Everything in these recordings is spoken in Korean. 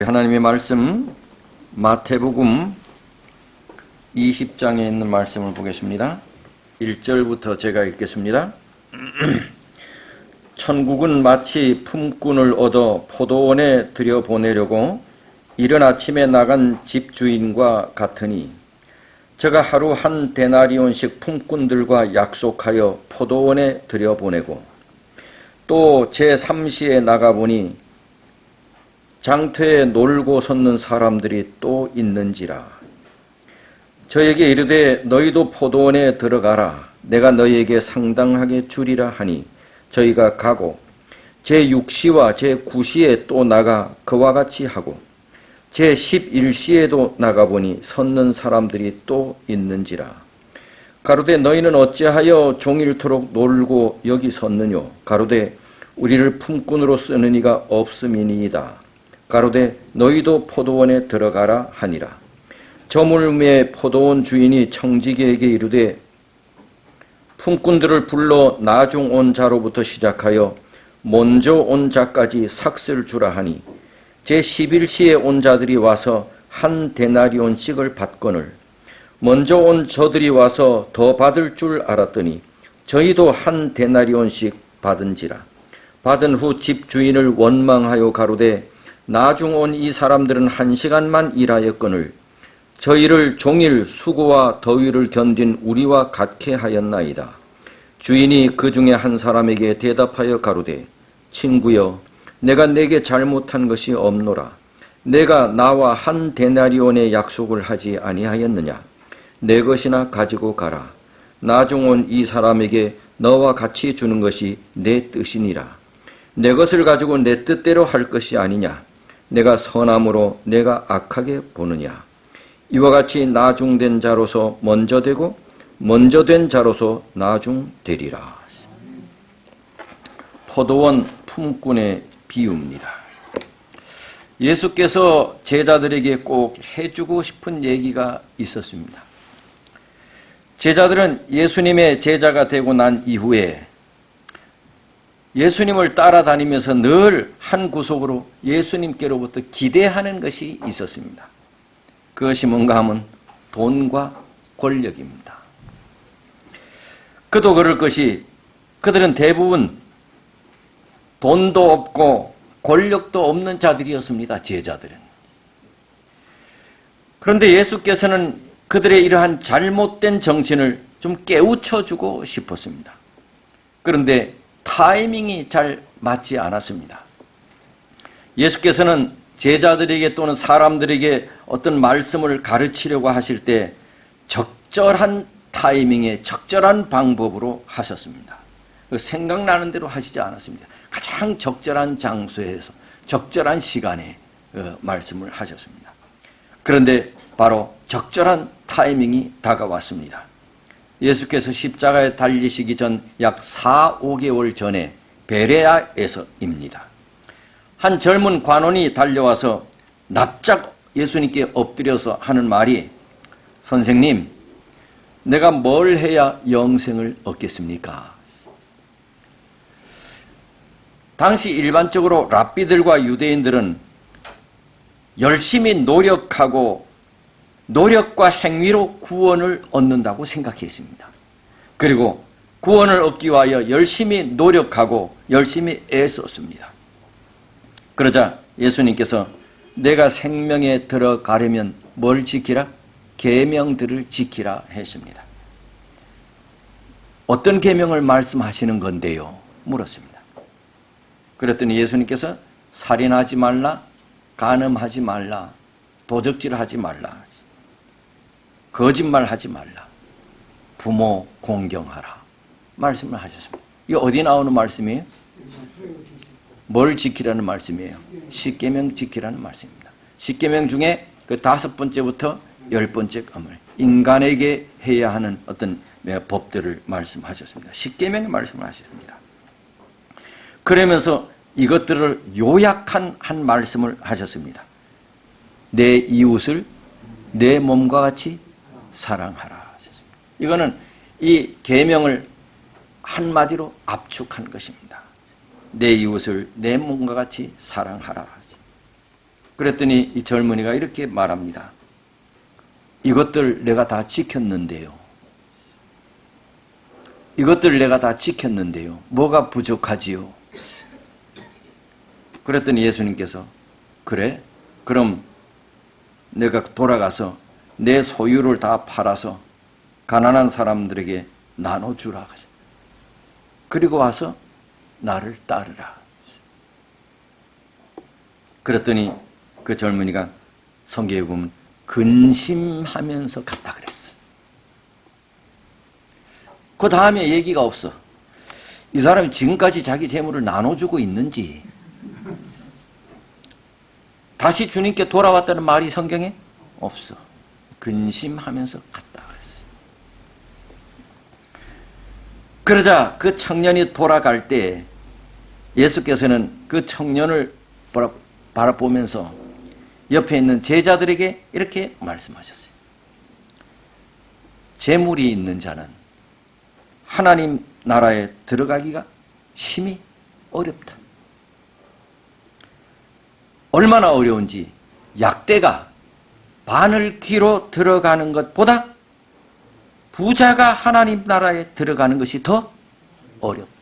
하나님의 말씀 마태복음 20장에 있는 말씀을 보겠습니다. 1절부터 제가 읽겠습니다. 천국은 마치 품꾼을 얻어 포도원에 들여보내려고 이른 아침에 나간 집주인과 같으니 저가 하루 한 데나리온씩 품꾼들과 약속하여 포도원에 들여보내고 또 제3시에 나가보니 장터에 놀고 섰는 사람들이 또 있는지라. 저에게 이르되 너희도 포도원에 들어가라. 내가 너희에게 상당하게 주리라 하니 저희가 가고 제6시와 제9시에 또 나가 그와 같이 하고 제11시에도 나가보니 섰는 사람들이 또 있는지라. 가로되 너희는 어찌하여 종일토록 놀고 여기 섰느뇨. 가로되 우리를 품꾼으로 쓰는 이가 없음이니이다. 가로되 너희도 포도원에 들어가라 하니라. 저물매 포도원 주인이 청지기에게 이르되 품꾼들을 불러 나중 온 자로부터 시작하여 먼저 온 자까지 삭슬 주라 하니 제11시에 온 자들이 와서 한 데나리온씩을 받거늘 먼저 온 저들이 와서 더 받을 줄 알았더니 저희도 한 데나리온씩 받은지라. 받은 후 집주인을 원망하여 가로되 나중 온 이 사람들은 1시간만 일하였거늘 저희를 종일 수고와 더위를 견딘 우리와 같게 하였나이다. 주인이 그 중에 한 사람에게 대답하여 가로되 친구여 내가 내게 잘못한 것이 없노라. 내가 나와 한 데나리온의 약속을 하지 아니하였느냐. 내 것이나 가지고 가라. 나중 온 이 사람에게 너와 같이 주는 것이 내 뜻이니라. 내 것을 가지고 내 뜻대로 할 것이 아니냐. 내가 선함으로 내가 악하게 보느냐. 이와 같이 나중된 자로서 먼저 되고 먼저 된 자로서 나중되리라. 포도원 품꾼의 비유입니다. 예수께서 제자들에게 꼭 해주고 싶은 얘기가 있었습니다. 제자들은 예수님의 제자가 되고 난 이후에 예수님을 따라다니면서 늘 한 구석으로 예수님께로부터 기대하는 것이 있었습니다. 그것이 뭔가 하면 돈과 권력입니다. 그도 그럴 것이 그들은 대부분 돈도 없고 권력도 없는 자들이었습니다. 제자들은. 그런데 예수께서는 그들의 이러한 잘못된 정신을 좀 깨우쳐주고 싶었습니다. 그런데 타이밍이 잘 맞지 않았습니다. 예수께서는 제자들에게 또는 사람들에게 어떤 말씀을 가르치려고 하실 때 적절한 타이밍에 적절한 방법으로 하셨습니다. 생각나는 대로 하시지 않았습니다. 가장 적절한 장소에서 적절한 시간에 말씀을 하셨습니다. 그런데 바로 적절한 타이밍이 다가왔습니다. 예수께서 십자가에 달리시기 전 약 4, 5개월 전에 베레아에서입니다. 한 젊은 관원이 달려와서 납작 예수님께 엎드려서 하는 말이 선생님, 내가 뭘 해야 영생을 얻겠습니까? 당시 일반적으로 랍비들과 유대인들은 열심히 노력하고 노력과 행위로 구원을 얻는다고 생각했습니다. 그리고 구원을 얻기 위하여 열심히 노력하고 열심히 애썼습니다. 그러자 예수님께서 내가 생명에 들어가려면 뭘 지키라? 계명들을 지키라 했습니다. 어떤 계명을 말씀하시는 건데요? 물었습니다. 그랬더니 예수님께서 살인하지 말라, 간음하지 말라, 도적질하지 말라, 거짓말하지 말라, 부모 공경하라 말씀을 하셨습니다. 이게 어디 나오는 말씀이에요? 뭘 지키라는 말씀이에요? 십계명 지키라는 말씀입니다. 십계명 중에 그 5번째부터 10번째까지 인간에게 해야 하는 어떤 법들을 말씀하셨습니다. 십계명의 말씀을 하셨습니다. 그러면서 이것들을 요약한 한 말씀을 하셨습니다. 내 이웃을 내 몸과 같이 사랑하라. 이거는 이 계명을 한마디로 압축한 것입니다. 내 이웃을 내 몸과 같이 사랑하라. 그랬더니 이 젊은이가 이렇게 말합니다. 이것들 내가 다 지켰는데요. 이것들 내가 다 지켰는데요. 뭐가 부족하지요? 그랬더니 예수님께서 그래? 그럼 내가 돌아가서 내 소유를 다 팔아서 가난한 사람들에게 나눠주라. 그리고 와서 나를 따르라. 그랬더니 그 젊은이가 성경에 보면 근심하면서 갔다 그랬어. 그 다음에 얘기가 없어. 이 사람이 지금까지 자기 재물을 나눠주고 있는지, 다시 주님께 돌아왔다는 말이 성경에 없어. 근심하면서 갔다 그랬어. 그러자 그 청년이 돌아갈 때 예수께서는 그 청년을 바라보면서 옆에 있는 제자들에게 이렇게 말씀하셨어요. 재물이 있는 자는 하나님 나라에 들어가기가 심히 어렵다. 얼마나 어려운지 약대가 바늘귀로 들어가는 것보다 부자가 하나님 나라에 들어가는 것이 더 어렵다.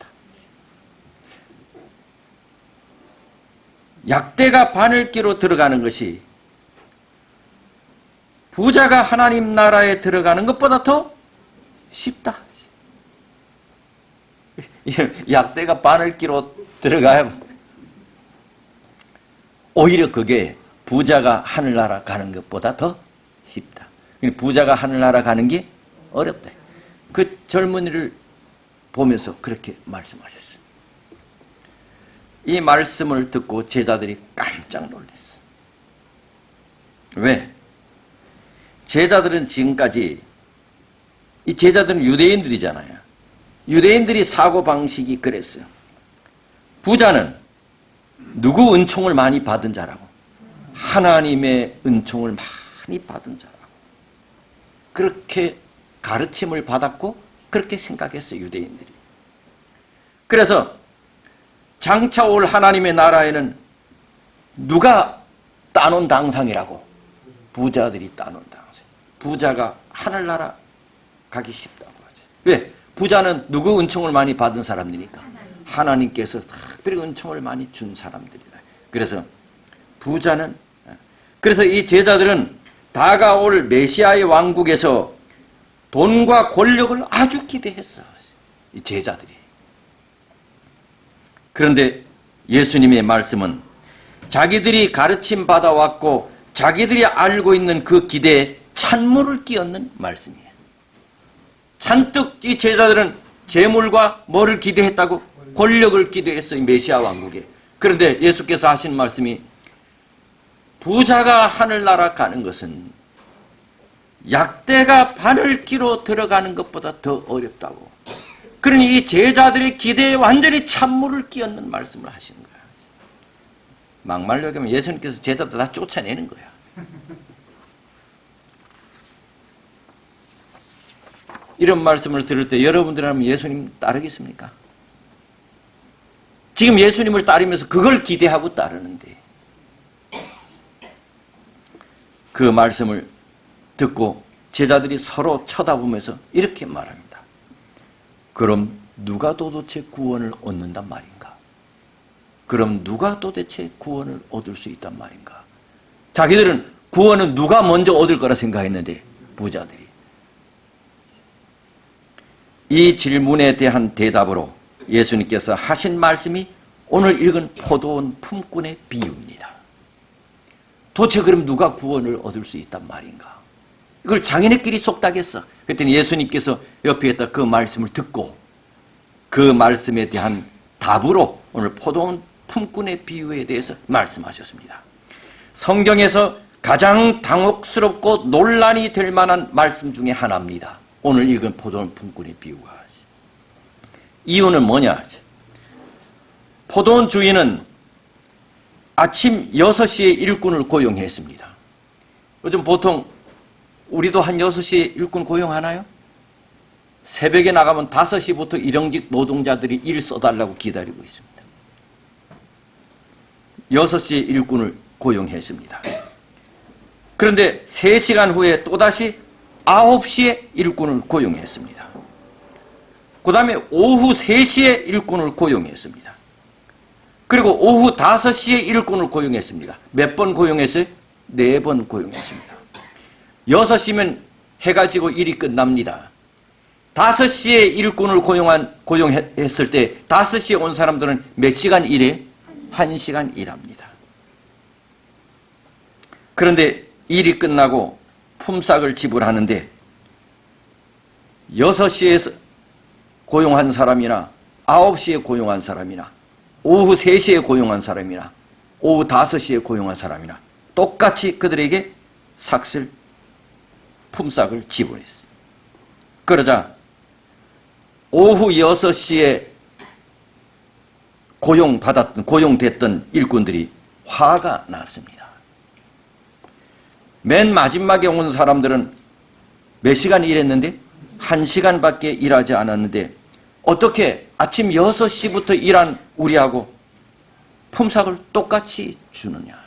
약대가 바늘귀로 들어가는 것이 부자가 하나님 나라에 들어가는 것보다 더 쉽다. 약대가 바늘귀로 들어가야 오히려 그게 부자가 하늘나라 가는 것보다 더 쉽다. 부자가 하늘나라 가는 게 어렵다. 그 젊은이를 보면서 그렇게 말씀하셨어요. 이 말씀을 듣고 제자들이 깜짝 놀랐어. 왜? 제자들은 지금까지, 이 제자들은 유대인들이잖아요. 유대인들이 사고방식이 그랬어요. 부자는 누구 은총을 많이 받은 자라고, 하나님의 은총을 많이 받은 자라고, 그렇게 가르침을 받았고 그렇게 생각했어요, 유대인들이. 그래서 장차 올 하나님의 나라에는 누가 따놓은 당상이라고? 부자들이 따놓은 당상. 부자가 하늘나라 가기 쉽다고 하죠. 왜? 부자는 누구 은총을 많이 받은 사람들이니까 하나님께서 특별히 은총을 많이 준 사람들이다. 그래서 부자는, 그래서 이 제자들은 다가올 메시아의 왕국에서 돈과 권력을 아주 기대했어, 이 제자들이. 그런데 예수님의 말씀은 자기들이 가르침 받아왔고 자기들이 알고 있는 그 기대에 찬물을 끼얹는 말씀이에요. 잔뜩 이 제자들은 재물과 뭐를 기대했다고? 권력을 기대했어요, 메시아 왕국에. 그런데 예수께서 하신 말씀이 부자가 하늘나라 가는 것은 약대가 바늘귀로 들어가는 것보다 더 어렵다고. 그러니 이 제자들의 기대에 완전히 찬물을 끼얹는 말씀을 하시는 거야. 막말로 얘기하면 예수님께서 제자들 다 쫓아내는 거야. 이런 말씀을 들을 때 여러분들이라면 예수님 따르겠습니까? 지금 예수님을 따르면서 그걸 기대하고 따르는데, 그 말씀을 듣고 제자들이 서로 쳐다보면서 이렇게 말합니다. 그럼 누가 도대체 구원을 얻는단 말인가? 그럼 누가 도대체 구원을 얻을 수 있단 말인가? 자기들은 구원은 누가 먼저 얻을 거라 생각했는데 부자들이. 이 질문에 대한 대답으로 예수님께서 하신 말씀이 오늘 읽은 포도원 품꾼의 비유입니다. 도대체 그럼 누가 구원을 얻을 수 있단 말인가? 이걸 자기네끼리 속닥였어. 그랬더니 예수님께서 옆에 있다 그 말씀을 듣고 그 말씀에 대한 답으로 오늘 포도원 품꾼의 비유에 대해서 말씀하셨습니다. 성경에서 가장 당혹스럽고 논란이 될 만한 말씀 중에 하나입니다. 오늘 읽은 포도원 품꾼의 비유가. 이유는 뭐냐? 포도원 주인은 아침 6시에 일꾼을 고용했습니다. 요즘 보통 우리도 한 6시에 일꾼 고용하나요? 새벽에 나가면 5시부터 일용직 노동자들이 일 써달라고 기다리고 있습니다. 6시에 일꾼을 고용했습니다. 그런데 3시간 후에 또다시 9시에 일꾼을 고용했습니다. 그 다음에 오후 3시에 일꾼을 고용했습니다. 그리고 오후 5시에 일꾼을 고용했습니다. 몇 번 고용했어요? 4번 고용했습니다. 6시면 해가 지고 일이 끝납니다. 5시에 일꾼을 고용했을 때 5시에 온 사람들은 몇 시간 일해? 1시간 일합니다. 그런데 일이 끝나고 품삯을 지불하는데 6시에 고용한 사람이나 9시에 고용한 사람이나 오후 3시에 고용한 사람이나 오후 5시에 고용한 사람이나 똑같이 그들에게 삭슬 품삯을 지불했어요. 그러자 오후 6시에 고용됐던 일꾼들이 화가 났습니다. 맨 마지막에 온 사람들은 몇 시간 일했는데? 1시간밖에 일하지 않았는데 어떻게 아침 6시부터 일한 우리하고 품삯을 똑같이 주느냐.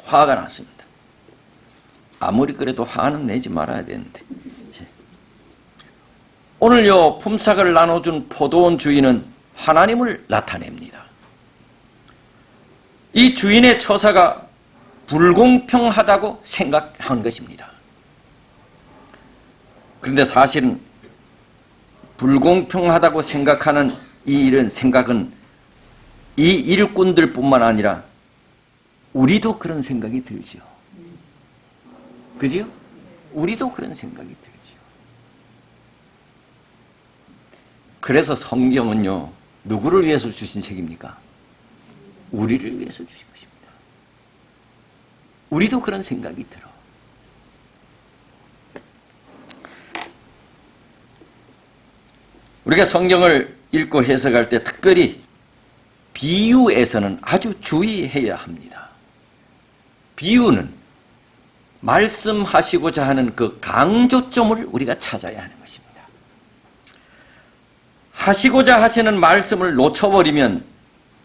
화가 났습니다. 아무리 그래도 화는 내지 말아야 되는데. 오늘요 품삯을 나눠준 포도원 주인은 하나님을 나타냅니다. 이 주인의 처사가 불공평하다고 생각한 것입니다. 그런데 사실은 불공평하다고 생각하는 생각은 이 일꾼들뿐만 아니라 우리도 그런 생각이 들지요. 그지요? 우리도 그런 생각이 들지요. 그래서 성경은요, 누구를 위해서 주신 책입니까? 우리를 위해서 주신 것입니다. 우리도 그런 생각이 들어. 우리가 성경을 읽고 해석할 때 특별히 비유에서는 아주 주의해야 합니다. 비유는 말씀하시고자 하는 그 강조점을 우리가 찾아야 하는 것입니다. 하시고자 하시는 말씀을 놓쳐버리면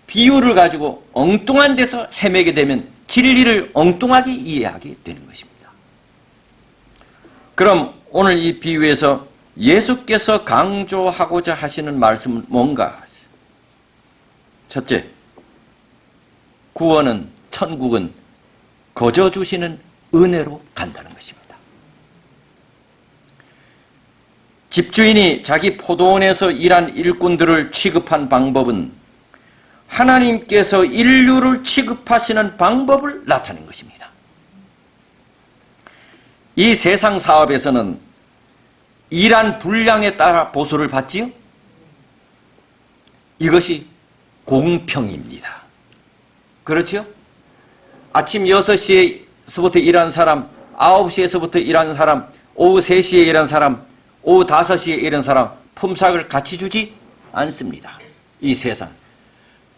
비유를 가지고 엉뚱한 데서 헤매게 되면 진리를 엉뚱하게 이해하게 되는 것입니다. 그럼 오늘 이 비유에서 예수께서 강조하고자 하시는 말씀은 뭔가? 첫째, 구원은, 천국은 거저 주시는 은혜로 간다는 것입니다. 집주인이 자기 포도원에서 일한 일꾼들을 취급한 방법은 하나님께서 인류를 취급하시는 방법을 나타낸 것입니다. 이 세상 사업에서는 일한 분량에 따라 보수를 받지요? 이것이 공평입니다. 그렇죠? 아침 6시에서부터 일한 사람, 9시에서부터 일한 사람, 오후 3시에 일한 사람, 오후 5시에 일한 사람 품삯을 같이 주지 않습니다. 이 세상.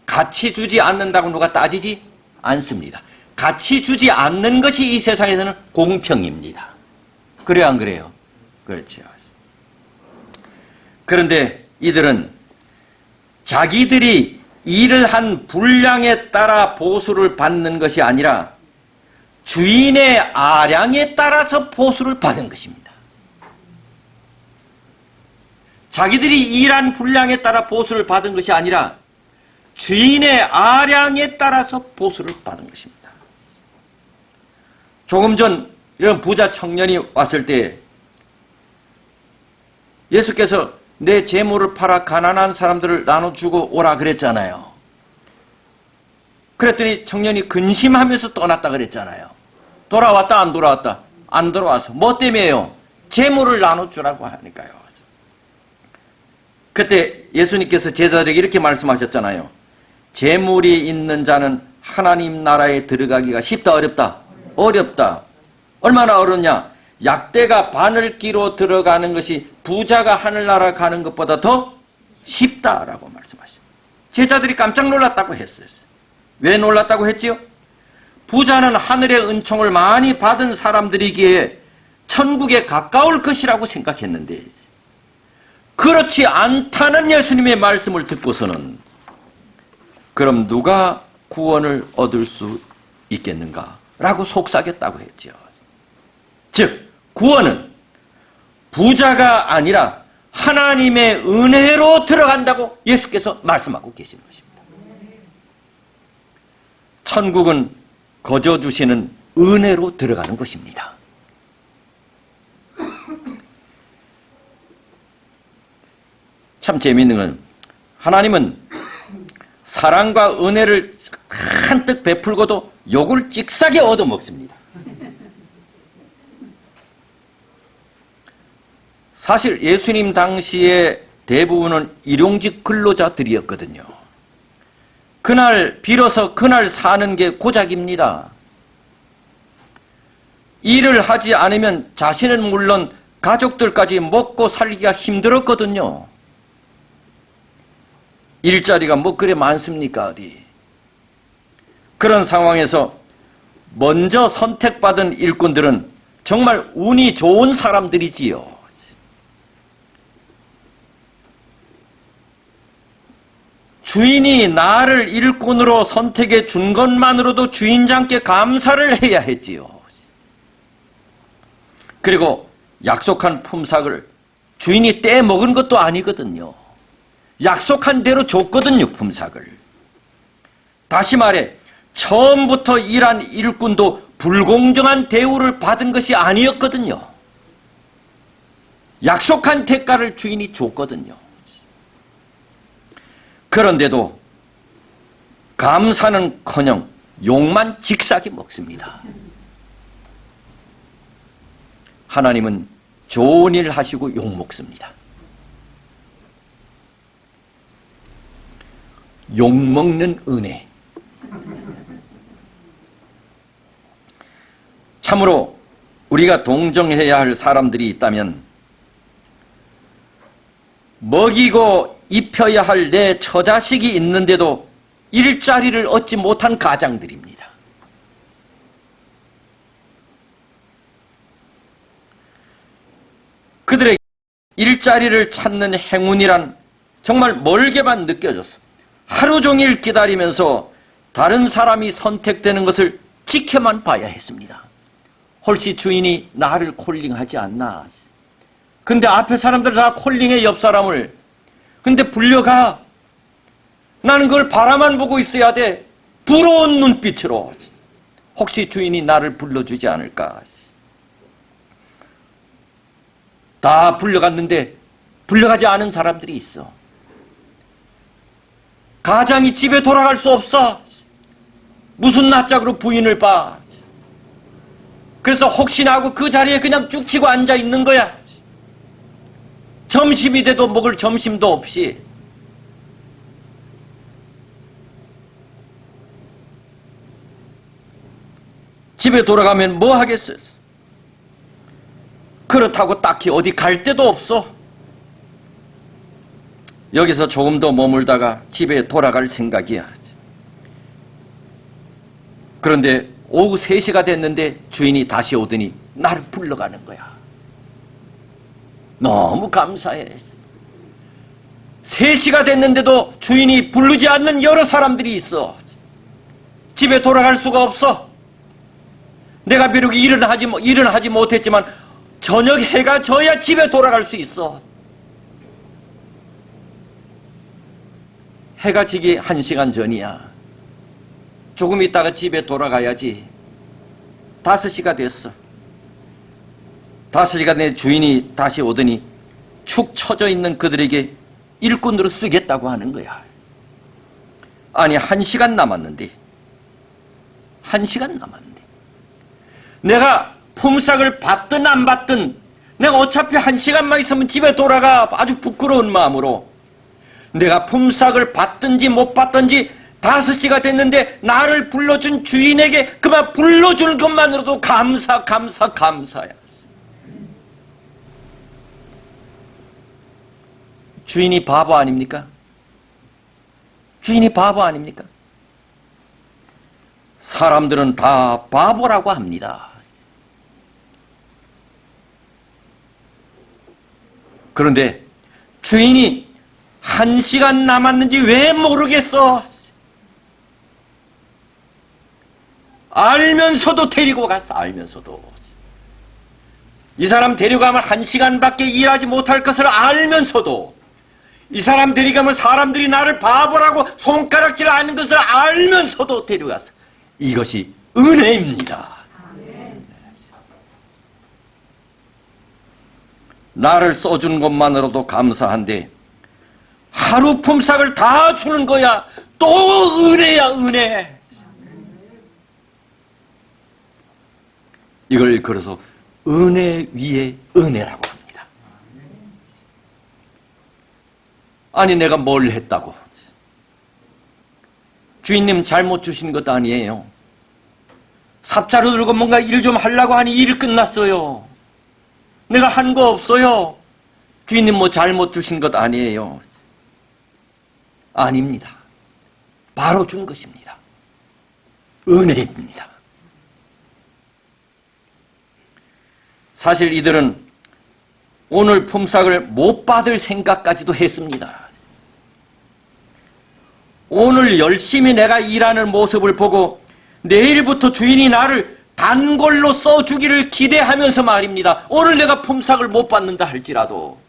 같이 주지 않는다고 누가 따지지 않습니다. 같이 주지 않는 것이 이 세상에서는 공평입니다. 그래요, 안 그래요? 그렇죠. 그런데 이들은 자기들이 일을 한 분량에 따라 보수를 받는 것이 아니라 주인의 아량에 따라서 보수를 받은 것입니다. 자기들이 일한 분량에 따라 보수를 받은 것이 아니라 주인의 아량에 따라서 보수를 받은 것입니다. 조금 전 이런 부자 청년이 왔을 때 예수께서 내 재물을 팔아 가난한 사람들을 나눠주고 오라 그랬잖아요. 그랬더니 청년이 근심하면서 떠났다 그랬잖아요. 돌아왔다 안 돌아왔다? 안 돌아와서. 뭐 때문에요? 재물을 나눠주라고 하니까요. 그때 예수님께서 제자들에게 이렇게 말씀하셨잖아요. 재물이 있는 자는 하나님 나라에 들어가기가 쉽다 어렵다? 어렵다. 얼마나 어렵냐? 약대가 바늘기로 들어가는 것이 부자가 하늘나라 가는 것보다 더 쉽다라고 말씀하셨어요. 제자들이 깜짝 놀랐다고 했어요. 왜 놀랐다고 했지요? 부자는 하늘의 은총을 많이 받은 사람들이기에 천국에 가까울 것이라고 생각했는데 그렇지 않다는 예수님의 말씀을 듣고서는 그럼 누가 구원을 얻을 수 있겠는가? 라고 속삭였다고 했죠. 즉, 구원은 부자가 아니라 하나님의 은혜로 들어간다고 예수께서 말씀하고 계시는 것입니다. 천국은 거저 주시는 은혜로 들어가는 것입니다. 참 재미있는 건 하나님은 사랑과 은혜를 한뜩 베풀고도 욕을 찍싸게 얻어먹습니다. 사실 예수님 당시에 대부분은 일용직 근로자들이었거든요. 그날 빌어서 그날 사는 게 고작입니다. 일을 하지 않으면 자신은 물론 가족들까지 먹고 살기가 힘들었거든요. 일자리가 뭐 그래 많습니까 어디. 그런 상황에서 먼저 선택받은 일꾼들은 정말 운이 좋은 사람들이지요. 주인이 나를 일꾼으로 선택해 준 것만으로도 주인장께 감사를 해야 했지요. 그리고 약속한 품삯을 주인이 떼먹은 것도 아니거든요. 약속한 대로 줬거든요, 품삯을. 다시 말해 처음부터 일한 일꾼도 불공정한 대우를 받은 것이 아니었거든요. 약속한 대가를 주인이 줬거든요. 그런데도 감사는커녕 욕만 직사게 먹습니다. 하나님은 좋은 일 하시고 욕 먹습니다. 욕 먹는 은혜. 참으로 우리가 동정해야 할 사람들이 있다면 먹이고 입혀야 할 내 처자식이 있는데도 일자리를 얻지 못한 가장들입니다. 그들의 일자리를 찾는 행운이란 정말 멀게만 느껴졌어. 하루 종일 기다리면서 다른 사람이 선택되는 것을 지켜만 봐야 했습니다. 홀씨 주인이 나를 콜링하지 않나. 근데 앞에 사람들 다 콜링해 옆 사람을. 근데 불려가. 나는 그걸 바라만 보고 있어야 돼. 부러운 눈빛으로. 혹시 주인이 나를 불러주지 않을까. 다 불려갔는데 불려가지 않은 사람들이 있어. 가장이 집에 돌아갈 수 없어. 무슨 낯짝으로 부인을 봐. 그래서 혹시나 하고 그 자리에 그냥 쭉 치고 앉아 있는 거야. 점심이 돼도 먹을 점심도 없이. 집에 돌아가면 뭐 하겠어? 그렇다고 딱히 어디 갈 데도 없어. 여기서 조금 더 머물다가 집에 돌아갈 생각이야. 그런데 오후 3시가 됐는데 주인이 다시 오더니 나를 불러가는 거야. 너무 감사해. 3시가 됐는데도 주인이 부르지 않는 여러 사람들이 있어. 집에 돌아갈 수가 없어. 내가 비록 일은 하지 못했지만 저녁 해가 져야 집에 돌아갈 수 있어. 해가 지기 1시간 전이야. 조금 있다가 집에 돌아가야지. 5시가 됐어. 5시가 내 주인이 다시 오더니 축 처져 있는 그들에게 일꾼으로 쓰겠다고 하는 거야. 아니 1시간 남았는데 1시간 남았는데 내가 품삯을 받든 안 받든 내가 어차피 1시간만 있으면 집에 돌아가. 아주 부끄러운 마음으로 내가 품삯을 받든지 못 받든지 5시가 됐는데 나를 불러준 주인에게 그만 불러준 것만으로도 감사야. 주인이 바보 아닙니까? 주인이 바보 아닙니까? 사람들은 다 바보라고 합니다. 그런데 주인이 1시간 남았는지 왜 모르겠어? 알면서도 데리고 갔어. 알면서도. 이 사람 데려가면 1시간밖에 일하지 못할 것을 알면서도, 이 사람 데려가면 사람들이 나를 바보라고 손가락질하는 것을 알면서도 데려갔어. 이것이 은혜입니다. 나를 써준 것만으로도 감사한데 하루 품삯을 다 주는 거야. 또 은혜야, 은혜. 이걸 일컬어서 은혜 위에 은혜라고 합니다. 아니, 내가 뭘 했다고? 주인님 잘못 주신 것도 아니에요. 삽자루 들고 뭔가 일 좀 하려고 하니 일 끝났어요. 내가 한 거 없어요. 주인님 뭐 잘못 주신 것 아니에요. 아닙니다. 바로 준 것입니다. 은혜입니다. 사실 이들은 오늘 품삯을 못 받을 생각까지도 했습니다. 오늘 열심히 내가 일하는 모습을 보고 내일부터 주인이 나를 단골로 써주기를 기대하면서 말입니다. 오늘 내가 품삯을 못 받는다 할지라도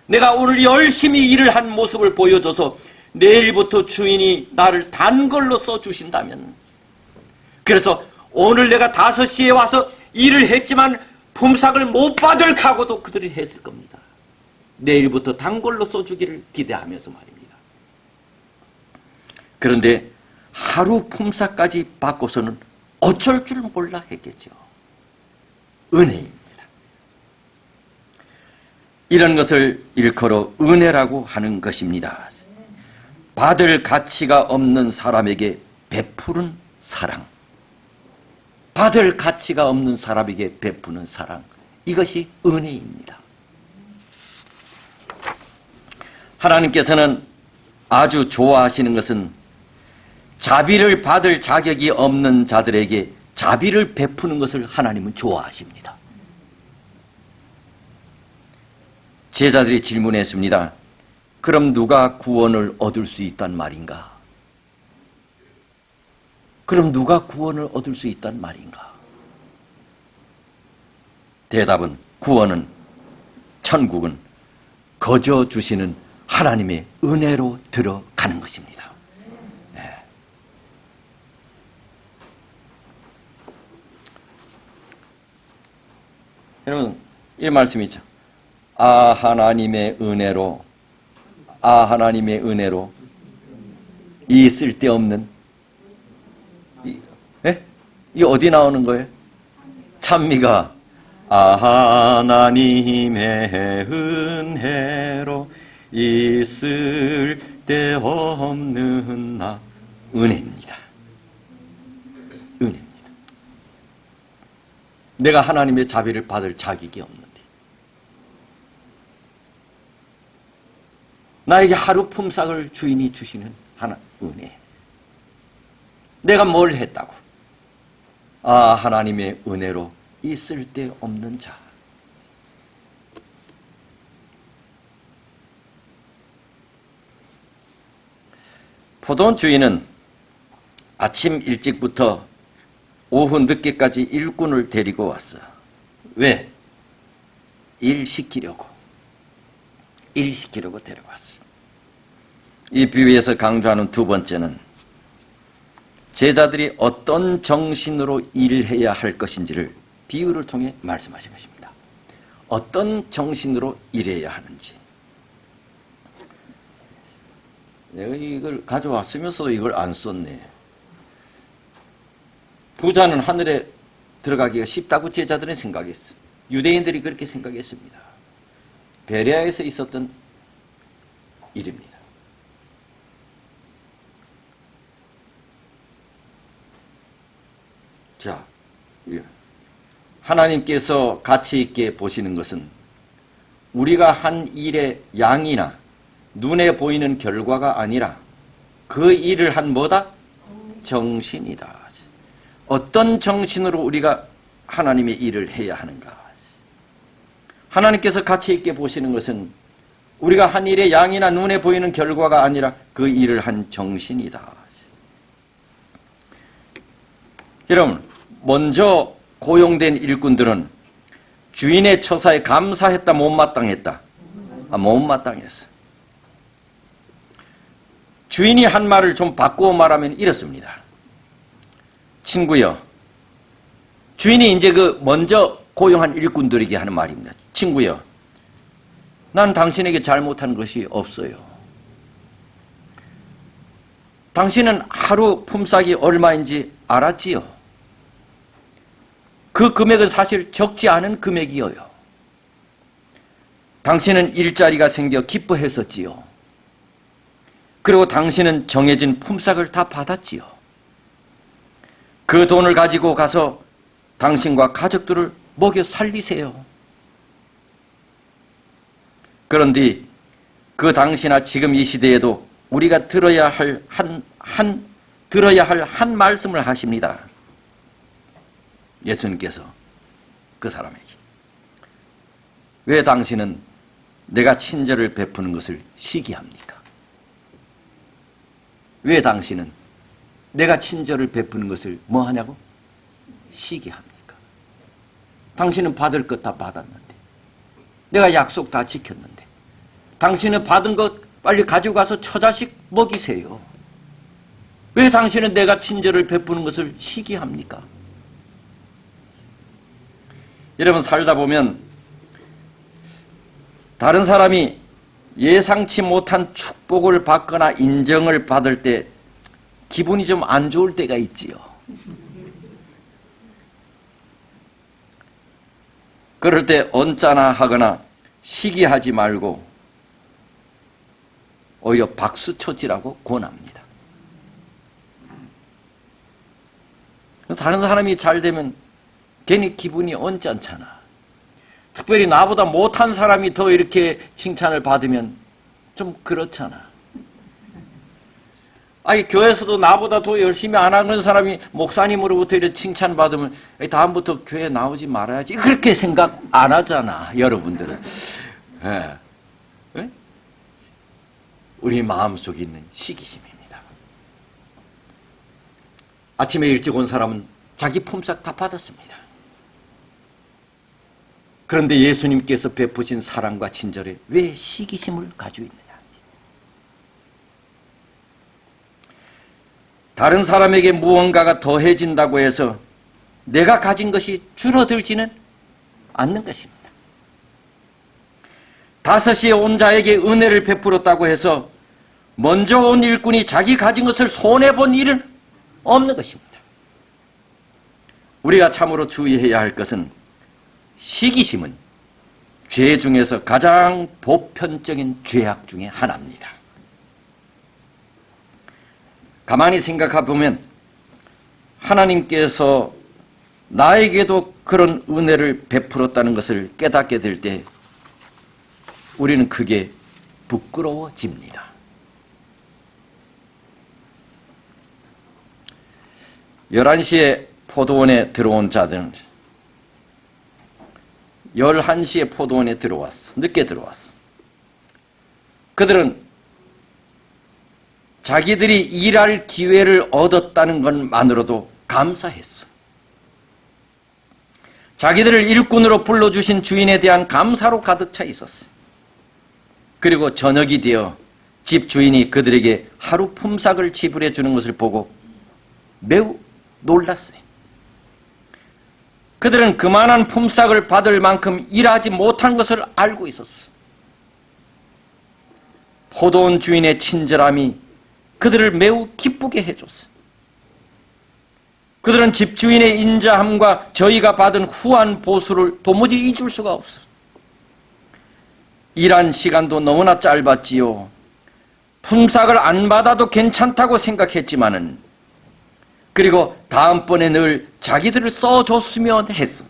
내가 오늘 열심히 일을 한 모습을 보여줘서 내일부터 주인이 나를 단골로 써주신다면, 그래서 오늘 내가 5시에 와서 일을 했지만 품삯을 못 받을 각오도 그들이 했을 겁니다. 내일부터 단골로 써주기를 기대하면서 말입니다. 그런데 하루 품삯까지 받고서는 어쩔 줄 몰라 했겠죠. 은혜입니다. 이런 것을 일컬어 은혜라고 하는 것입니다. 받을 가치가 없는 사람에게 베푸는 사랑. 받을 가치가 없는 사람에게 베푸는 사랑. 이것이 은혜입니다. 하나님께서는 아주 좋아하시는 것은 자비를 받을 자격이 없는 자들에게 자비를 베푸는 것을 하나님은 좋아하십니다. 제자들이 질문했습니다. 그럼 누가 구원을 얻을 수 있단 말인가? 그럼 누가 구원을 얻을 수 있단 말인가? 대답은, 구원은, 천국은 거저 주시는 하나님의 은혜로 들어가는 것입니다. 여러분, 이 말씀이 있죠. 하나님의 은혜로, 하나님의 은혜로 이 쓸데없는, 이 어디 나오는 거예요? 찬미가 하나님의 은혜로 이 쓸데없는 나. 은혜입니다. 은혜입니다. 내가 하나님의 자비를 받을 자격이 없는데, 나에게 하루 품삯을 주인이 주시는 은혜. 내가 뭘 했다고? 하나님의 은혜로 이 쓸데없는 자. 포도원 주인은 아침 일찍부터 오후 늦게까지 일꾼을 데리고 왔어. 왜? 일시키려고 데려왔어. 이 비유에서 강조하는 두 번째는 제자들이 어떤 정신으로 일해야 할 것인지를 비유를 통해 말씀하신 것입니다. 어떤 정신으로 일해야 하는지. 내가 이걸 가져왔으면서도 이걸 안 썼네. 부자는 하늘에 들어가기가 쉽다고 제자들은 생각했어. 유대인들이 그렇게 생각했습니다. 베레아에서 있었던 일입니다. 자, 하나님께서 가치 있게 보시는 것은 우리가 한 일의 양이나 눈에 보이는 결과가 아니라 그 일을 한 뭐다? 정신이다. 어떤 정신으로 우리가 하나님의 일을 해야 하는가? 하나님께서 가치 있게 보시는 것은 우리가 한 일의 양이나 눈에 보이는 결과가 아니라 그 일을 한 정신이다. 여러분, 먼저 고용된 일꾼들은 주인의 처사에 감사했다, 못마땅했다? 못마땅했어. 주인이 한 말을 좀 바꾸어 말하면 이렇습니다. 친구여, 주인이 이제 먼저 고용한 일꾼들에게 하는 말입니다. 친구여, 난 당신에게 잘못한 것이 없어요. 당신은 하루 품삯이 얼마인지 알았지요? 그 금액은 사실 적지 않은 금액이어요. 당신은 일자리가 생겨 기뻐했었지요. 그리고 당신은 정해진 품삯을 다 받았지요. 그 돈을 가지고 가서 당신과 가족들을 먹여 살리세요. 그런데 그 당시나 지금 이 시대에도 우리가 들어야 할 한 말씀을 하십니다. 예수님께서 그 사람에게. 왜 당신은 내가 친절을 베푸는 것을 시기합니까? 왜 당신은 내가 친절을 베푸는 것을 뭐 하냐고? 시기합니까? 당신은 받을 것 다 받았는데, 내가 약속 다 지켰는데, 당신은 받은 것 빨리 가지고 가서 처자식 먹이세요. 왜 당신은 내가 친절을 베푸는 것을 시기합니까? 여러분, 살다 보면 다른 사람이 예상치 못한 축복을 받거나 인정을 받을 때 기분이 좀 안 좋을 때가 있지요. 그럴 때 언짢아 하거나 시기하지 말고 오히려 박수쳐치라고 권합니다. 다른 사람이 잘 되면 괜히 기분이 언짢잖아. 특별히 나보다 못한 사람이 더 이렇게 칭찬을 받으면 좀 그렇잖아. 아니, 교회에서도 나보다 더 열심히 안 하는 사람이 목사님으로부터 이렇게 칭찬받으면 다음부터 교회 나오지 말아야지. 그렇게 생각 안 하잖아, 여러분들은. 예. 예? 우리 마음속에 있는 시기심입니다. 아침에 일찍 온 사람은 자기 품삯 다 받았습니다. 그런데 예수님께서 베푸신 사랑과 친절에 왜 시기심을 가지고 있느냐? 다른 사람에게 무언가가 더해진다고 해서 내가 가진 것이 줄어들지는 않는 것입니다. 5시에 온 자에게 은혜를 베풀었다고 해서 먼저 온 일꾼이 자기 가진 것을 손해본 일은 없는 것입니다. 우리가 참으로 주의해야 할 것은 시기심은 죄 중에서 가장 보편적인 죄악 중에 하나입니다. 가만히 생각해 보면 하나님께서 나에게도 그런 은혜를 베풀었다는 것을 깨닫게 될 때 우리는 크게 부끄러워집니다. 11시에 포도원에 들어온 자들은 11시에 포도원에 들어왔어. 늦게 들어왔어. 그들은 자기들이 일할 기회를 얻었다는 것만으로도 감사했어. 자기들을 일꾼으로 불러주신 주인에 대한 감사로 가득 차 있었어. 그리고 저녁이 되어 집 주인이 그들에게 하루 품삯을 지불해 주는 것을 보고 매우 놀랐어요. 그들은 그만한 품삯을 받을 만큼 일하지 못한 것을 알고 있었어. 포도원 주인의 친절함이 그들을 매우 기쁘게 해줬어. 그들은 집주인의 인자함과 저희가 받은 후한 보수를 도무지 잊을 수가 없어. 일한 시간도 너무나 짧았지요. 품삯을 안 받아도 괜찮다고 생각했지만은, 그리고 다음번에 늘 자기들을 써줬으면 했어.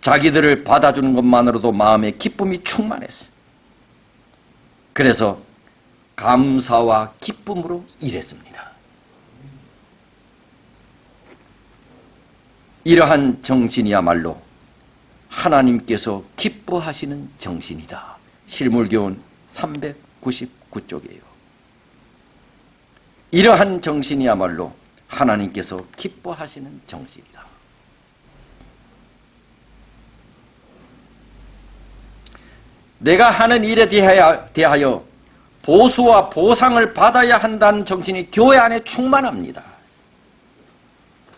자기들을 받아주는 것만으로도 마음에 기쁨이 충만했어. 그래서 감사와 기쁨으로 일했습니다. 이러한 정신이야말로 하나님께서 기뻐하시는 정신이다. 실물교훈 399쪽이에요. 이러한 정신이야말로 하나님께서 기뻐하시는 정신이다. 내가 하는 일에 대하여 보수와 보상을 받아야 한다는 정신이 교회 안에 충만합니다.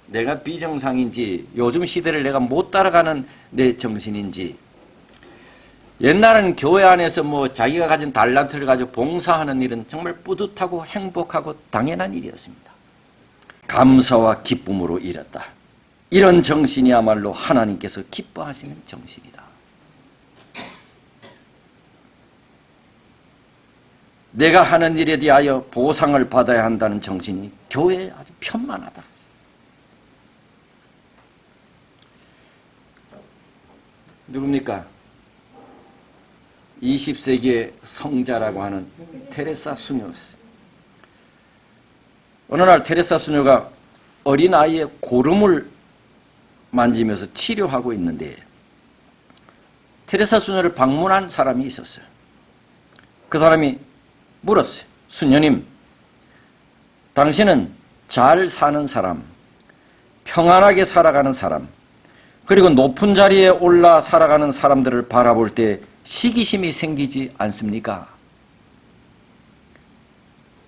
내가 비정상인지 요즘 시대를 내가 못 따라가는 내 정신인지, 옛날에는 교회 안에서 자기가 가진 달란트를 가지고 봉사하는 일은 정말 뿌듯하고 행복하고 당연한 일이었습니다. 감사와 기쁨으로 일했다. 이런 정신이야말로 하나님께서 기뻐하시는 정신이다. 내가 하는 일에 대하여 보상을 받아야 한다는 정신이 교회에 아주 편만하다. 누굽니까? 20세기의 성자라고 하는 테레사 수녀였어요. 어느 날 테레사 수녀가 어린아이의 고름을 만지면서 치료하고 있는데 테레사 수녀를 방문한 사람이 있었어요. 그 사람이 물었어요. 수녀님, 당신은 잘 사는 사람, 평안하게 살아가는 사람, 그리고 높은 자리에 올라 살아가는 사람들을 바라볼 때 시기심이 생기지 않습니까?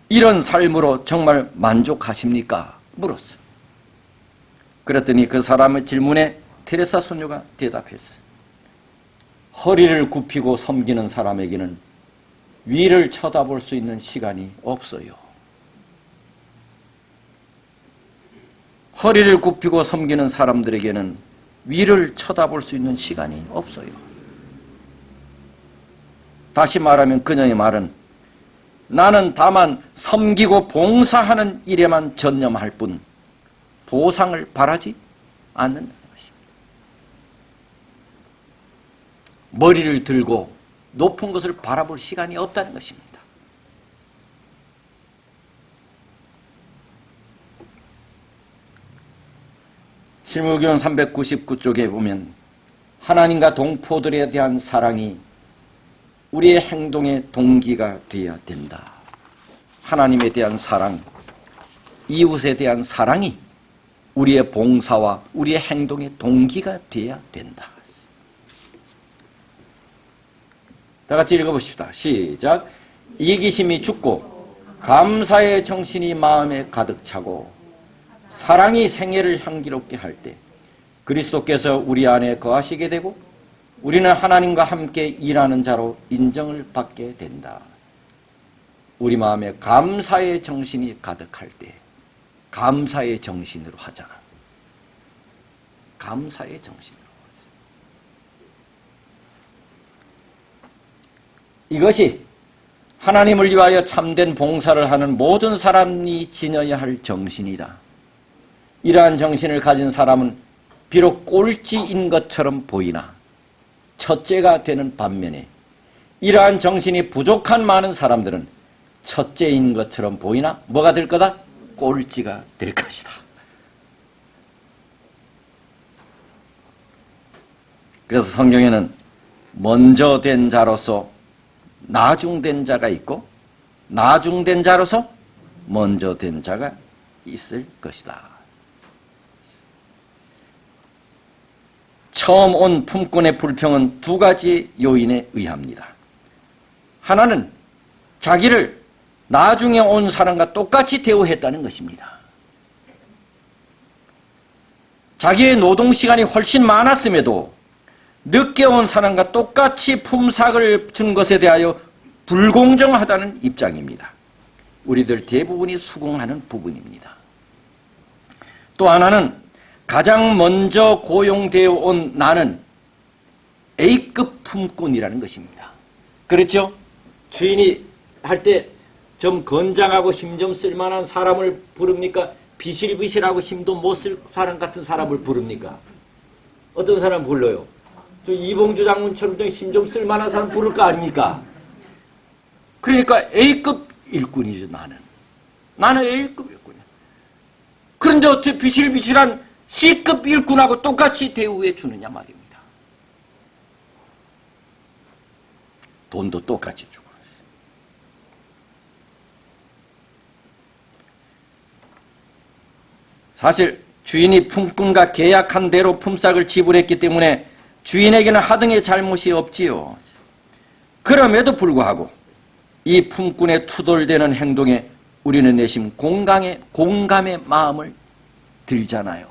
이런 삶으로 정말 만족하십니까? 물었어요. 그랬더니 그 사람의 질문에 테레사 수녀가 대답했어요. 허리를 굽히고 섬기는 사람에게는 위를 쳐다볼 수 있는 시간이 없어요. 허리를 굽히고 섬기는 사람들에게는 위를 쳐다볼 수 있는 시간이 없어요. 다시 말하면 그녀의 말은 나는 다만 섬기고 봉사하는 일에만 전념할 뿐 보상을 바라지 않는다는 것입니다. 머리를 들고 높은 것을 바라볼 시간이 없다는 것입니다. 실무교훈 399쪽에 보면 하나님과 동포들에 대한 사랑이 우리의 행동의 동기가 되어야 된다. 하나님에 대한 사랑, 이웃에 대한 사랑이 우리의 봉사와 우리의 행동의 동기가 되어야 된다. 다 같이 읽어보십시다. 시작. 이기심이 죽고 감사의 정신이 마음에 가득 차고 사랑이 생애를 향기롭게 할 때 그리스도께서 우리 안에 거하시게 되고 우리는 하나님과 함께 일하는 자로 인정을 받게 된다. 우리 마음에 감사의 정신이 가득할 때 감사의 정신으로 하잖아. 감사의 정신으로 하자. 이것이 하나님을 위하여 참된 봉사를 하는 모든 사람이 지녀야 할 정신이다. 이러한 정신을 가진 사람은 비록 꼴찌인 것처럼 보이나 첫째가 되는 반면에 이러한 정신이 부족한 많은 사람들은 첫째인 것처럼 보이나 뭐가 될 거다? 꼴찌가 될 것이다. 그래서 성경에는 먼저 된 자로서 나중된 자가 있고 나중된 자로서 먼저 된 자가 있을 것이다. 처음 온 품꾼의 불평은 두 가지 요인에 의합니다. 하나는 자기를 나중에 온 사람과 똑같이 대우했다는 것입니다. 자기의 노동시간이 훨씬 많았음에도 늦게 온 사람과 똑같이 품삯을 준 것에 대하여 불공정하다는 입장입니다. 우리들 대부분이 수긍하는 부분입니다. 또 하나는 가장 먼저 고용되어 온 나는 A급 품꾼이라는 것입니다. 그렇죠? 주인이 할 때 좀 건장하고 힘 좀 쓸만한 사람을 부릅니까? 비실비실하고 힘도 못 쓸 사람 같은 사람을 부릅니까? 어떤 사람 불러요? 저 이봉주 장군처럼 좀 힘 좀 쓸만한 사람 부를 거 아닙니까? 그러니까 A급 일꾼이죠, 나는. 나는 A급 일꾼이야. 그런데 어떻게 비실비실한 C급 일꾼하고 똑같이 대우해 주느냐 말입니다. 돈도 똑같이 주고. 사실 주인이 품꾼과 계약한 대로 품삯을 지불했기 때문에 주인에게는 하등의 잘못이 없지요. 그럼에도 불구하고 이 품꾼의 투덜대는 행동에 우리는 내심 공감의 마음을 들잖아요.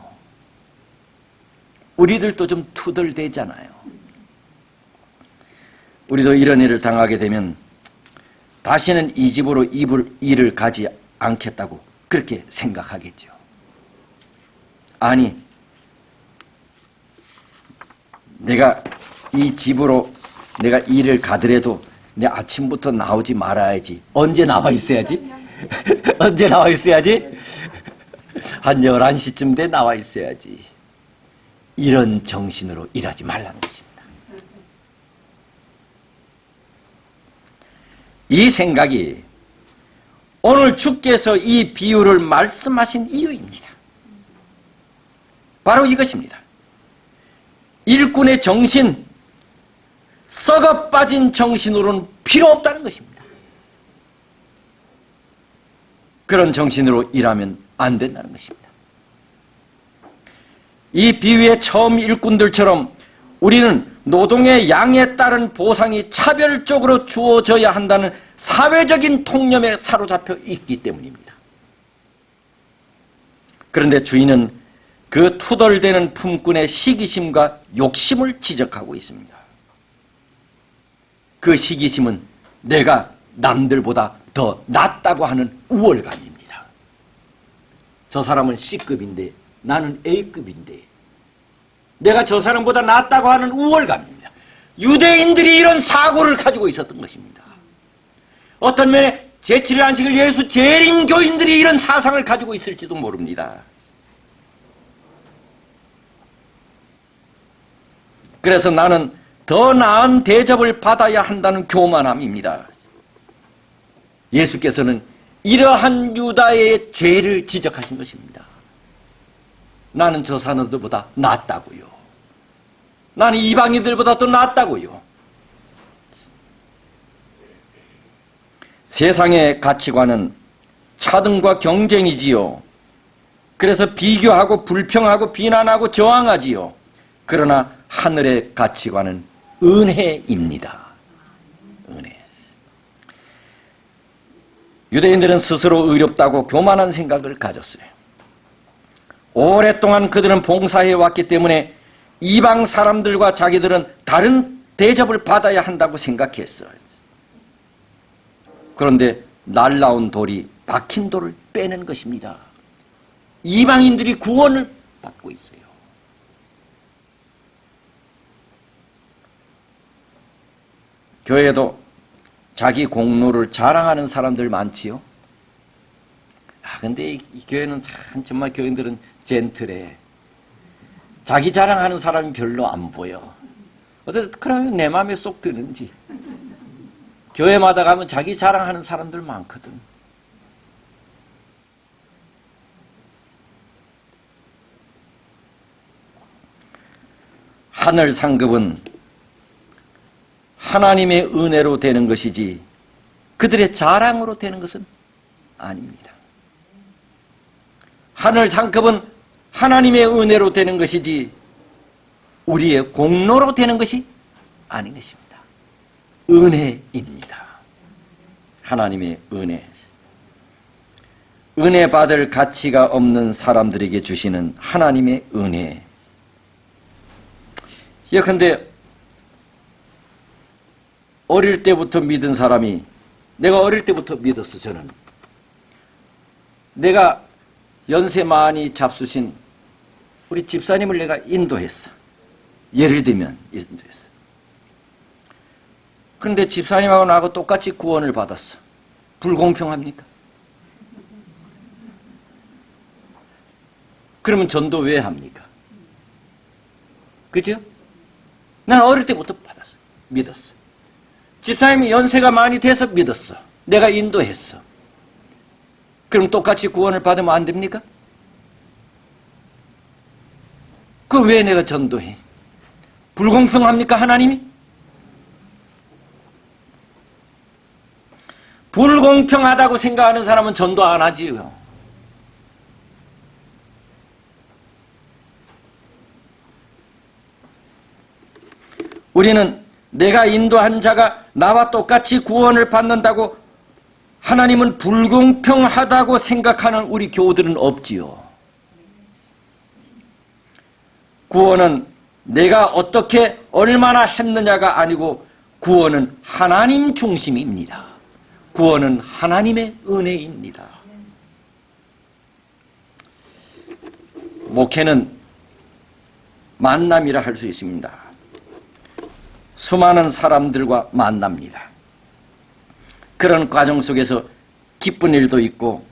우리들도 좀 투덜대잖아요. 우리도 이런 일을 당하게 되면 다시는 이 집으로 일을 가지 않겠다고 그렇게 생각하겠죠. 아니, 내가 이 집으로 내가 일을 가더라도 내 아침부터 나오지 말아야지. 언제 나와 있어야지? 언제 나와 있어야지? 한 11시쯤 돼 나와 있어야지. 이런 정신으로 일하지 말라는 것입니다. 이 생각이 오늘 주께서 이 비유를 말씀하신 이유입니다. 바로 이것입니다. 일꾼의 정신, 썩어 빠진 정신으로는 필요 없다는 것입니다. 그런 정신으로 일하면 안 된다는 것입니다. 이 비유의 처음 일꾼들처럼 우리는 노동의 양에 따른 보상이 차별적으로 주어져야 한다는 사회적인 통념에 사로잡혀 있기 때문입니다. 그런데 주인은 그 투덜대는 품꾼의 시기심과 욕심을 지적하고 있습니다. 그 시기심은 내가 남들보다 더 낫다고 하는 우월감입니다. 저 사람은 C급인데 나는 A급인데 내가 저 사람보다 낫다고 하는 우월감입니다. 유대인들이 이런 사고를 가지고 있었던 것입니다. 어떤 면에 제7일 안식일 예수 재림교인들이 이런 사상을 가지고 있을지도 모릅니다. 그래서 나는 더 나은 대접을 받아야 한다는 교만함입니다. 예수께서는 이러한 유다의 죄를 지적하신 것입니다. 나는 저 사람들보다 낫다고요. 나는 이방인들보다 더 낫다고요. 세상의 가치관은 차등과 경쟁이지요. 그래서 비교하고 불평하고 비난하고 저항하지요. 그러나 하늘의 가치관은 은혜입니다. 은혜. 유대인들은 스스로 의롭다고 교만한 생각을 가졌어요. 오랫동안 그들은 봉사해왔기 때문에 이방 사람들과 자기들은 다른 대접을 받아야 한다고 생각했어요. 그런데 날라온 돌이 박힌 돌을 빼는 것입니다. 이방인들이 구원을 받고 있어요. 교회도 자기 공로를 자랑하는 사람들 많지요. 근데 이 교회는 참 정말 교인들은 젠틀해. 자기 자랑하는 사람이 별로 안 보여. 그러면 내 마음에 쏙 드는지. 교회마다 가면 자기 자랑하는 사람들 많거든. 하늘 상급은 하나님의 은혜로 되는 것이지 그들의 자랑으로 되는 것은 아닙니다. 하늘 상급은 하나님의 은혜로 되는 것이지 우리의 공로로 되는 것이 아닌 것입니다. 은혜입니다. 하나님의 은혜. 은혜 받을 가치가 없는 사람들에게 주시는 하나님의 은혜. 예컨대 어릴 때부터 믿은 사람이, 내가 어릴 때부터 믿었어. 저는 내가 연세 많이 잡수신 우리 집사님을 내가 인도했어. 예를 들면 인도했어. 그런데 집사님하고 나하고 똑같이 구원을 받았어. 불공평합니까? 그러면 전도 왜 합니까? 그죠? 난 어릴 때부터 받았어. 믿었어. 집사님이 연세가 많이 돼서 믿었어. 내가 인도했어. 그럼 똑같이 구원을 받으면 안 됩니까? 그 왜 내가 전도해? 불공평합니까, 하나님이? 불공평하다고 생각하는 사람은 전도 안 하지요. 우리는 내가 인도한 자가 나와 똑같이 구원을 받는다고 하나님은 불공평하다고 생각하는 우리 교우들은 없지요. 구원은 내가 어떻게 얼마나 했느냐가 아니고 구원은 하나님 중심입니다. 구원은 하나님의 은혜입니다. 목회는 만남이라 할 수 있습니다. 수많은 사람들과 만납니다. 그런 과정 속에서 기쁜 일도 있고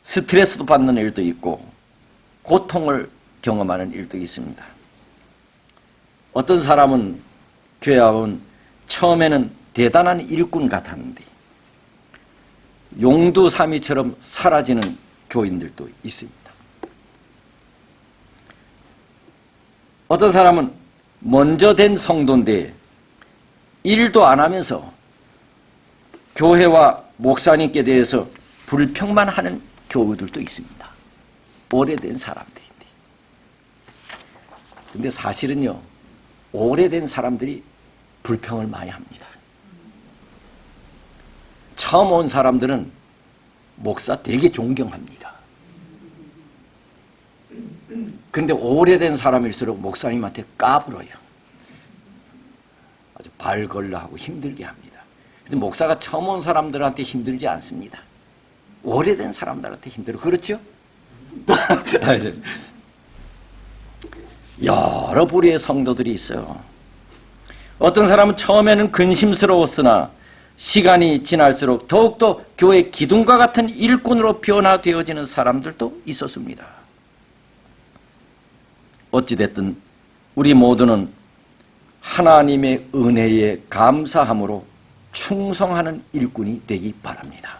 스트레스도 받는 일도 있고 고통을 경험하는 일도 있습니다. 어떤 사람은 교회 와본 처음에는 대단한 일꾼 같았는데 용두사미처럼 사라지는 교인들도 있습니다. 어떤 사람은 먼저 된 성도인데 일도 안 하면서 교회와 목사님께 대해서 불평만 하는 교우들도 있습니다. 오래된 사람들인데. 근데 사실은요, 오래된 사람들이 불평을 많이 합니다. 처음 온 사람들은 목사 되게 존경합니다. 근데 오래된 사람일수록 목사님한테 까불어요. 아주 발 걸러 하고 힘들게 합니다. 근데 목사가 처음 온 사람들한테 힘들지 않습니다. 오래된 사람들한테 힘들어. 그렇죠? 여러 부류의 성도들이 있어요. 어떤 사람은 처음에는 근심스러웠으나 시간이 지날수록 더욱더 교회 기둥과 같은 일꾼으로 변화되어지는 사람들도 있었습니다. 어찌됐든 우리 모두는 하나님의 은혜에 감사함으로 충성하는 일꾼이 되기 바랍니다.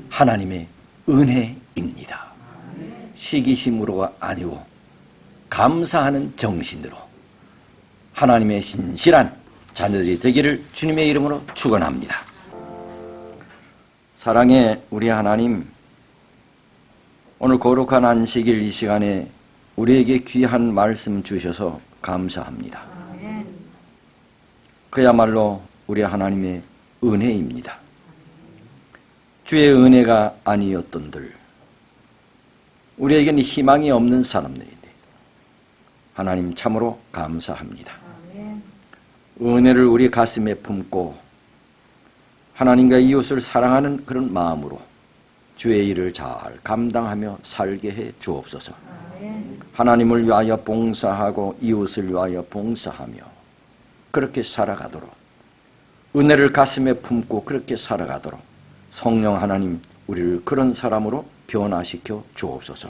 하나님의 은혜입니다. 시기심으로가 아니고 감사하는 정신으로 하나님의 신실한 자녀들이 되기를 주님의 이름으로 축원합니다. 사랑의 우리 하나님, 오늘 거룩한 안식일 이 시간에 우리에게 귀한 말씀 주셔서 감사합니다. 그야말로 우리 하나님의 은혜입니다. 주의 은혜가 아니었던들 우리에게는 희망이 없는 사람들인데 하나님 참으로 감사합니다. 은혜를 우리 가슴에 품고 하나님과 이웃을 사랑하는 그런 마음으로 주의 일을 잘 감당하며 살게 해 주옵소서. 하나님을 위하여 봉사하고 이웃을 위하여 봉사하며 그렇게 살아가도록, 은혜를 가슴에 품고 그렇게 살아가도록 성령 하나님 우리를 그런 사람으로 변화시켜 주옵소서.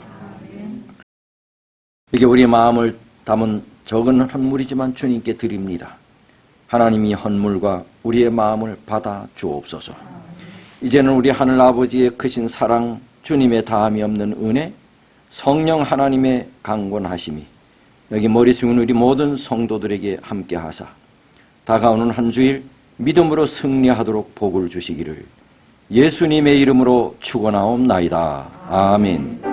이게 우리 마음을 담은 적은 헌물이지만 주님께 드립니다. 하나님이 헌물과 우리의 마음을 받아 주옵소서. 이제는 우리 하늘 아버지의 크신 사랑, 주님의 다함이 없는 은혜, 성령 하나님의 강권하심이 여기 머리 숙인 우리 모든 성도들에게 함께 하사 다가오는 한 주일 믿음으로 승리하도록 복을 주시기를 예수님의 이름으로 축원하옵나이다. 아멘.